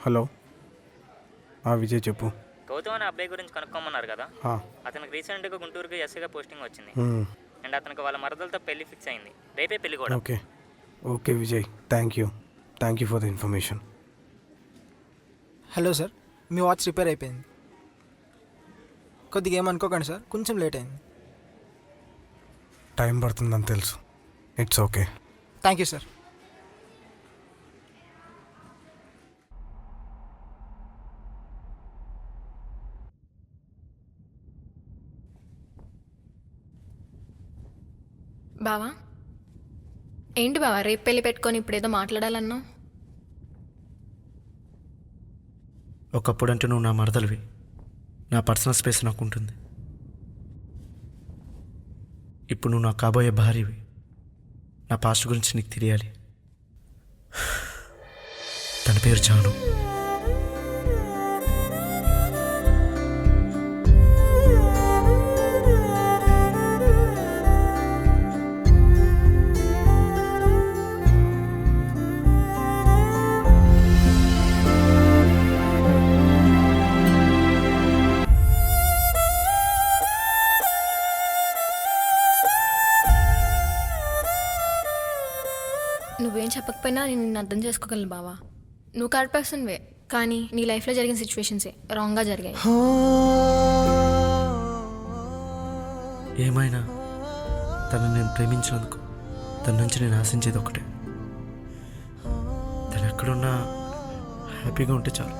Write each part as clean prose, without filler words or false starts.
Hello. Vijay చెప్పు. గౌతమ్ అనే అబ్బాయి గురించి కనుక్కోమన్నారు కదా. ఆ, అతనికి రీసెంట్గా గుంటూరుకి ఎస్ఐగా పోస్టింగ్ వచ్చింది. మ్, అండ్ అతనికి వాళ్ళ మరదలతో పెళ్లి ఫిక్స్ అయింది. రేపే పెళ్లి కూడా. Okay okay Vijay, thank you for the information. Hello sir, me watch repair అయిపోయింది. కొద్దిగా ఏమనుకోకండి సార్, కొంచెం లేట్ అయింది. టైం పడుతుందని తెలుసు, it's okay. Thank you sir. బావా, ఏంటి బావా రేపు పెళ్ళి పెట్టుకొని ఇప్పుడేదో మాట్లాడాలన్నావు? ఒకప్పుడంటే నువ్వు నా మరదలివి, నా పర్సనల్ స్పేస్ నాకు ఉంటుంది. ఇప్పుడు నువ్వు నా కాబోయే భార్యవి, నా పాస్ట్ గురించి నీకు తెలియాలి. తన పేరు జాను. నువ్వేం చెప్పకపోయినా నేను నిన్ను అర్థం చేసుకోగలను బావా. నువ్వు కరెక్ట్ పర్సన్వే, కానీ నీ లైఫ్లో జరిగిన సిచ్యువేషన్సే రాంగ్గా జరిగాయి. ఏమైనా తనని నేను ప్రేమించినందుకు తన నుంచి నేను ఆశించేది ఒకటే, తను ఎక్కడున్నా హ్యాపీగా ఉంటే చాలు.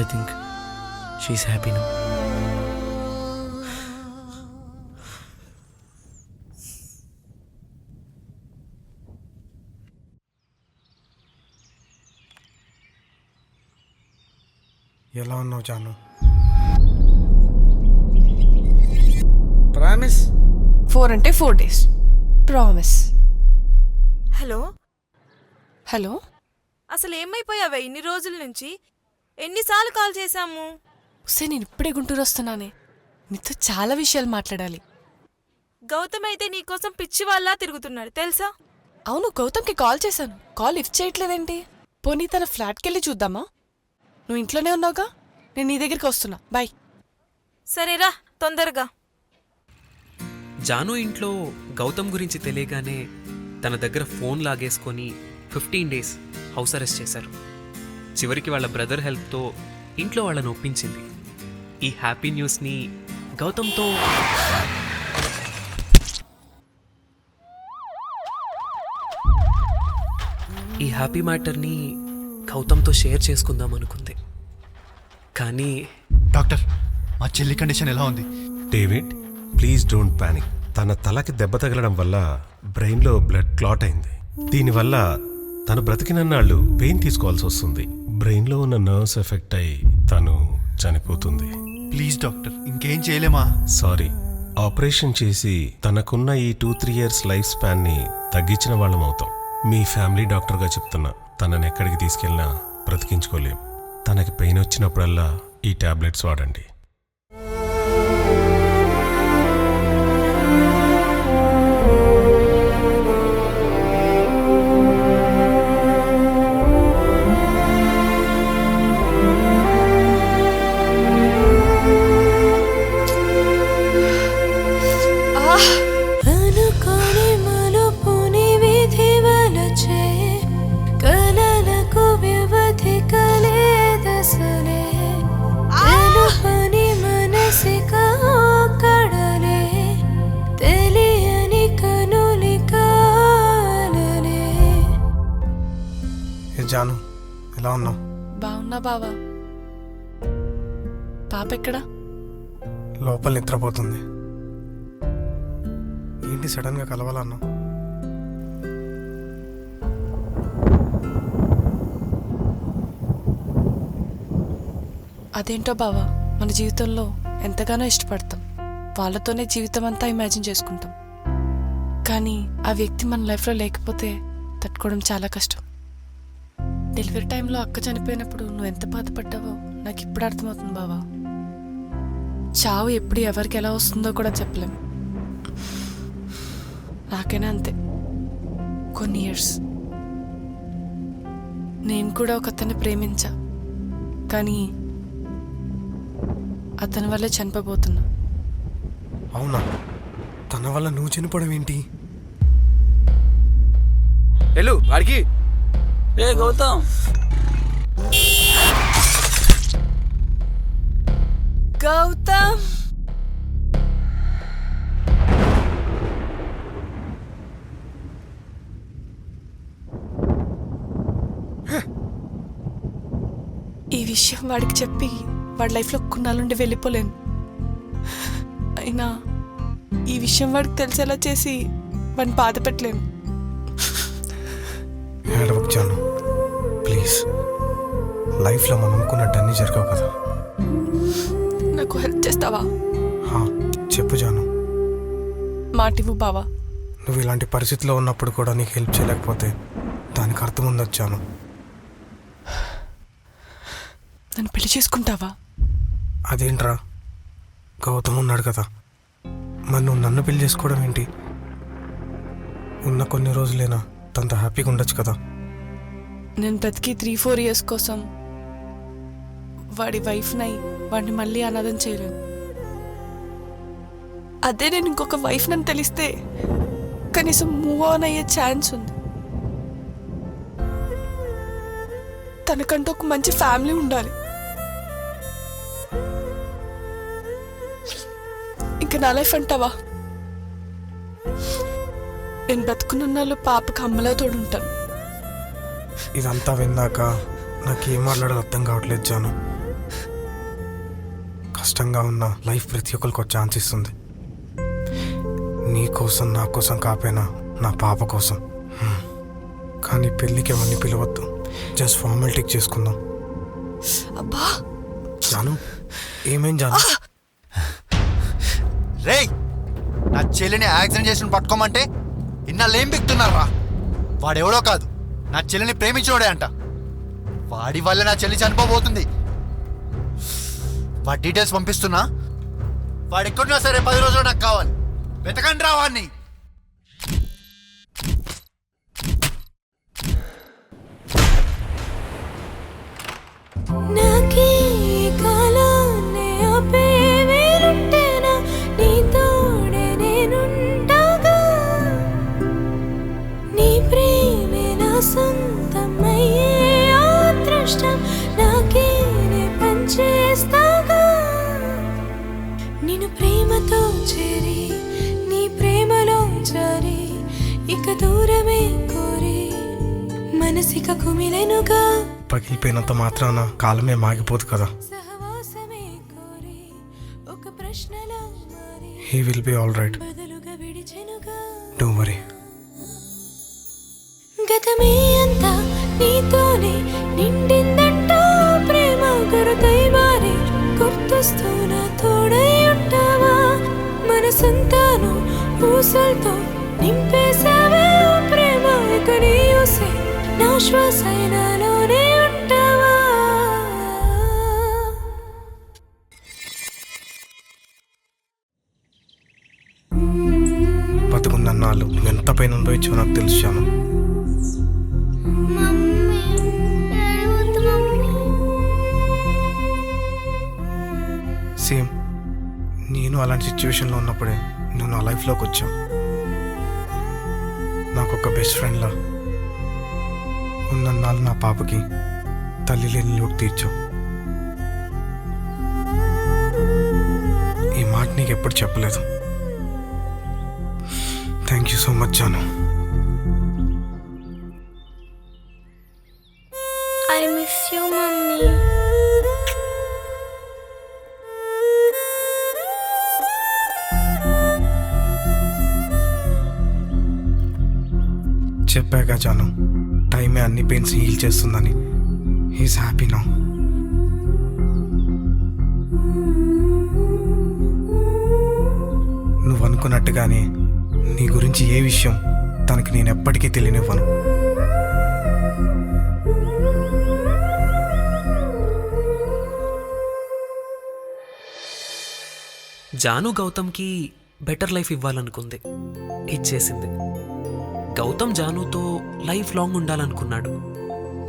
I think she's happy now. ఎలా ఉన్నావు జాను? ప్రామిస్ 4 అంటే 4 days. ప్రామిస్. హలో, హలో, అసలు ఏమైపోయావే ఇన్ని రోజుల నుంచి? ఎన్నిసార్లు కాల్ చేశాము? వస్తే నేను ఇప్పుడే గుంటూరు వస్తున్నానే, నీతో చాలా విషయాలు మాట్లాడాలి. గౌతమ్ అయితే నీకోసం పిచ్చి వాళ్ళ తిరుగుతున్నాడు తెలుసా? అవును, గౌతమ్కి కాల్ చేశాను, కాల్ లిఫ్ట్ చేయట్లేదేంటి? పోనీ తన ఫ్లాట్కి వెళ్ళి చూద్దామా? నువ్వు ఇంట్లోనే ఉన్నావుగా, నేను నీ దగ్గరికి వస్తున్నా. బాయ్. సరేరా, తొందరగా. జాను ఇంట్లో గౌతమ్ గురించి తెలియగానే తన దగ్గర ఫోన్ లాగేసుకొని 15 days హౌస్ అరెస్ట్ చేశారు. చివరికి వాళ్ళ బ్రదర్ హెల్ప్తో ఇంట్లో వాళ్ళని ఒప్పించింది. ఈ హ్యాపీ న్యూస్ని గౌతమ్తో ఈ హ్యాపీ మ్యాటర్ని గౌతమ్తో షేర్ చేసుకుందాం అనుకుంది. కానీ డాక్టర్, మా చెల్లి కండిషన్ ఎలా ఉంది? David, please don't panic. తన తలకి దెబ్బ తగలడం వల్ల బ్రెయిన్లో బ్లడ్ క్లాట్ అయింది. దీనివల్ల తను బ్రతికినన్నాళ్ళు పెయిన్ తీసుకోవాల్సి వస్తుంది. బ్రెయిన్లో ఉన్న నర్వ్స్ ఎఫెక్ట్ అయి తను చనిపోతుంది. ప్లీజ్ డాక్టర్, ఇంకేం చేయలేమా? సారీ, ఆపరేషన్ చేసి తనకున్న ఈ 2-3 years లైఫ్ స్పాన్ని తగ్గించిన వాళ్ళం అవుతాం. మీ ఫ్యామిలీ డాక్టర్గా చెప్తున్నా, తనని ఎక్కడికి తీసుకెళ్ళినా బ్రతికించుకోలేం. తనకి పెయిన్ వచ్చినప్పుడల్లా ఈ టాబ్లెట్స్ వాడండి. జాను, ఎలా ఉన్నావు? బాగున్నా బావా. పాప ఎక్కడా? లోపల నిద్రపోతుంది. ఏంటి సడన్గా కలవాలన్నావు? అదేంటో బావా, మన జీవితంలో ఎంతగానో ఇష్టపడతాం, వాళ్ళతోనే జీవితం అంతా ఇమాజిన్ చేసుకుంటాం. కానీ ఆ వ్యక్తి మన లైఫ్లో లేకపోతే తట్టుకోవడం చాలా కష్టం. డెలివరీ టైంలో అక్క చనిపోయినప్పుడు నువ్వు ఎంత బాధపడ్డావో నాకు ఇప్పుడు అర్థమవుతుంది బావా. చావు ఎప్పుడు ఎవరికి ఎలా వస్తుందో కూడా చెప్పలేం. నాకైనా అంతే, కొన్ని ఇయర్స్. నేను కూడా ఒక అతన్ని ప్రేమించా, కానీ అతని వల్ల చనిపోబోతున్నా. అవునా? తన వల్ల నువ్వు చనిపోవడం ఏంటి? వెళ్ళు వాడికి. ఏ గౌతమ్, గౌతమ్, ఈ విషయం వాడికి చెప్పి వాడి లైఫ్లో కొన్నాళ్ళుండి వెళ్ళిపోలేను. అయినా ఈ విషయం వాడికి తెలిసేలా చేసి వాడిని బాధ పెట్టలేను. ఏడవకు జాను, ప్లీజ్. లైఫ్లో మనం అనుకున్నట్టు అన్నీ జరగవు కదా. నాకు హెల్ప్ చేస్తావా? హా, చెప్పు జాను. మాటివ్వు బావా. నువ్వు ఇలాంటి పరిస్థితిలో ఉన్నప్పుడు కూడా నీకు హెల్ప్ చేయలేకపోతే దానికి అర్థం ఉందొచ్చాను. నన్ను పెళ్లి చేసుకుంటావా? అదేంట్రా, గౌతమ్ ఉన్నాడు కదా, మరి నువ్వు నన్ను పెళ్లి చేసుకోవడం ఏంటి? ఉన్న కొన్ని రోజులైనా తనతో హ్యాపీగా ఉండొచ్చు కదా. నేను బ్రతికి 3-4 ఇయర్స్ కోసం వాడి వైఫ్నై వాడిని మళ్ళీ అనాథం చేయలేను. అదే నేను ఇంకొక వైఫ్ నన్ను తెలిస్తే కనీసం మూవ్ ఆన్ అయ్యే ఛాన్స్ ఉంది. తనకంటూ ఒక మంచి ఫ్యామిలీ ఉండాలి. ఇంకా నా లైఫ్ అంటావా? నేను బతుకున్న పాపకు అమ్మలా తోడుంటాను. ఇదంతా విన్నాక నాకేం మాట్లాడాలో అర్థం కావట్లేదు జాను. కష్టంగా ఉన్న లైఫ్ ప్రతి ఒక్కరికి ఒక ఛాన్స్ ఇస్తుంది. నీ కోసం, నా కోసం కాపోయినా నా పాప కోసం. కానీ పెళ్ళికి అవన్నీ పిలవద్దు, జస్ట్ ఫార్మాలిటీకి చేసుకుందాం. అబ్బా జాను, ఏమేం జాను? రేయ్, నా చెల్లిని యాక్సిడెంట్ చేసిన పట్టుకోమంటే ఇన్నాళ్ళు ఏం బిక్తున్నారా? వాడెవడో కాదు, నా చెల్లిని ప్రేమించినోడే అంట. వాడి వల్ల నా చెల్లి చనిపోబోతుంది. వాడి డీటెయిల్స్ పంపిస్తున్నా. వాడు ఎక్కడున్నా సరే 10 రోజులు నాకు కావాలి. వెతకండి రా వాడిని. నిన్ను ప్రేమతో చేరి నీ ప్రేమలో జారి ఇక దూరమే కోరి మనసిక కుమిలెనుగా. పగిలిపోయినంత మాత్రాన కాలమే మాగిపోదు కదా. సహవాసమే కోరి ఒక ప్రశ్నలో మారి he will be all right, బదులుగా విడిచెనుగా. Don't worry. గతమే అంతా నీతోనే నిండిందంటూ ప్రేమ గురుతై మారి గుర్తొస్తున్న తోడై ఉంటావా? మనసంతాను ఊసలతో నింపేసావే ఓ ప్రేమ. ఇక నీ ఊసే నా శ్వాసైనాలోనే ఉంటావా? బతుకున్నన్నాళ్ళు ఎంత పైన అనుభవించో నాకు తెలుసాను. సేమ్, నేను అలాంటి సిచ్యువేషన్లో ఉన్నప్పుడే నువ్వు నా లైఫ్లోకి వచ్చావు. నాకు ఒక బెస్ట్ ఫ్రెండ్లా ఉన్నన్నాళ్ళు నా పాపకి తల్లి లేని లోటు తీర్చావు. ఈ మాట నీకు ఎప్పుడు చెప్పలేదు. Thank you so much Jaanu. I miss you mummy. చెప్పాక జాను, టైమే అన్ని పెయిన్స్ హీల్ చేస్తుందని. He's happy now. నువ్వు అనుకున్నట్టుగానే నీ గురించి ఏ విషయం తనకి నేను ఎప్పటికీ తెలియనివ్వను. జాను గౌతమ్కి బెటర్ లైఫ్ ఇవ్వాలనుకుంది, ఇచ్చేసింది. గౌతమ్ జానుతో లైఫ్ లాంగ్ ఉండాలనుకున్నాడు,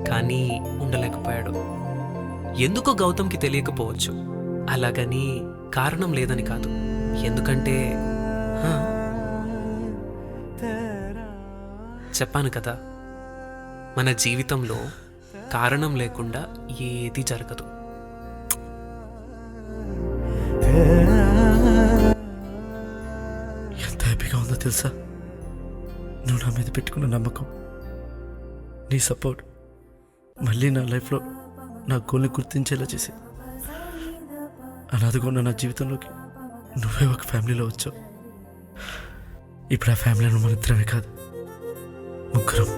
కానీ ఉండలేకపోయాడు. ఎందుకో గౌతమ్కి తెలియకపోవచ్చు. అలాగని కారణం లేదని కాదు. ఎందుకంటే హా, చెప్పాను కదా, మన జీవితంలో కారణం లేకుండా ఏది జరగదు. ఎంత హ్యాపీగా ఉందో తెలుసా? నువ్వు నా మీద పెట్టుకున్న నమ్మకం, నీ సపోర్ట్ మళ్ళీ నా లైఫ్లో నా గోల్ని గుర్తించేలా చేసి అనాథగా ఉన్న నా జీవితంలోకి నువ్వే ఒక ఫ్యామిలీలో వచ్చావు. ఇప్పుడు ఆ ఫ్యామిలీలో మన ఇద్దరమే కాదు, ముగ్గురం.